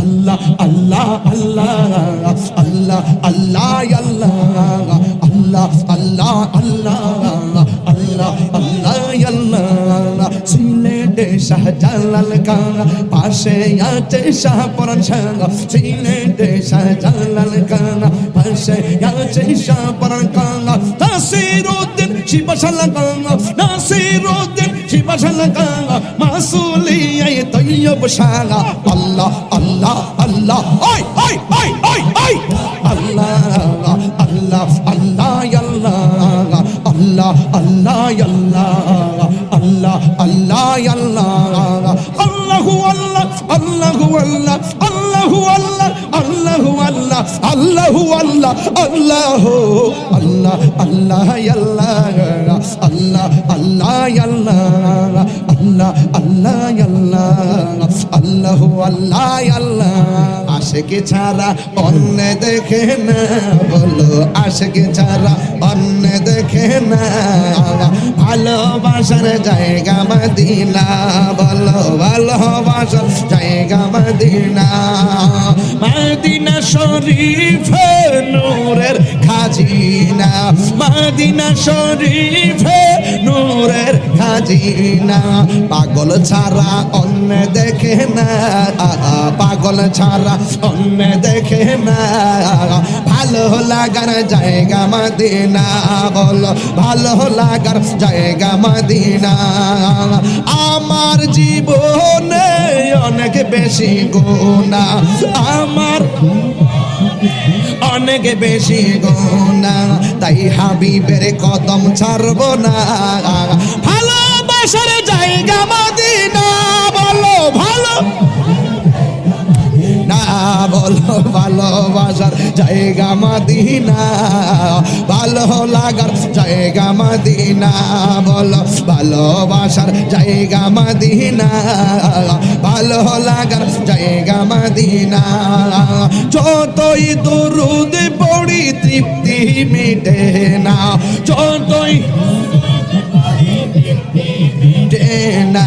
আল্লাহ আল্লাহ আল্লাহ আল্লাহ আল্লাহ আল্লাহ আল্লাহ আল্লাহ আল্লাহ আল্লাহ আল্লাহ সিলেটে শাহজালাল খান পাশে আছে শাহপরান শাহ সিলেটে শাহজালাল খান পাশে আছে শাহপরান খান নাসিরউদ্দিন শিবশাল খান নাসিরউদ্দিন শিবশাল খান মাসুলিয়ে তৈয়ব শাহ আল্লাহ আল্লাহ আল্লাহ ওই ওই ওই ওই ওই আল্লাহ আল্লাহ আল্লাহ আল্লাহ আল্লাহ আল্লাহ আল্লাহ আল্লাহ আল্লাহু আল্লাহ আল্লাহু আল্লাহ আল্লাহু আল্লাহ আল্লাহু আল্লাহ আল্লাহু আল্লাহ আল্লাহু আল্লাহ আল্লাহ আল্লাহ আল্লাহ আল্লাহ আল্লাহ আল্লাহ আল্লাহ আল্লাহু আল্লাহ আল্লাহ আশিক ছাড়া অন্য দেখে না বলো আশিক ছাড়া অন্য দেখে না ভালোবাসার জায়গা মদিনা বলো ভালোবাসার জায়গা মদিনা মদিনা শরীফে নূরের খাজিনা মদিনা শরীফে নূরের খাজিনা পাগল ছাড়া অন্য দেখে না পাগল ছাড়া অন্য দেখে না ভালো লাগার জায়গা মদিনা বলো ভালো লাগার জায়গা মদিনা আমার জীবনে অনেক বেশি গুনাহ আমার অনেক বেশি গুনাহ তাই হাবিবের কদম ছাড়বো না ভালোবাসার জায়গা মদিনা বলো ভালো না বলো ভালোবাসার জায়গা মদিনা ভালো লাগার জায়গা মদিনা বলো ভালোবাসার জায়গা মদিনা ভালো লাগার জায়গা মদিনা যতই দরুদ পড়ি তৃপ্তি মিটে না যতই মিটে না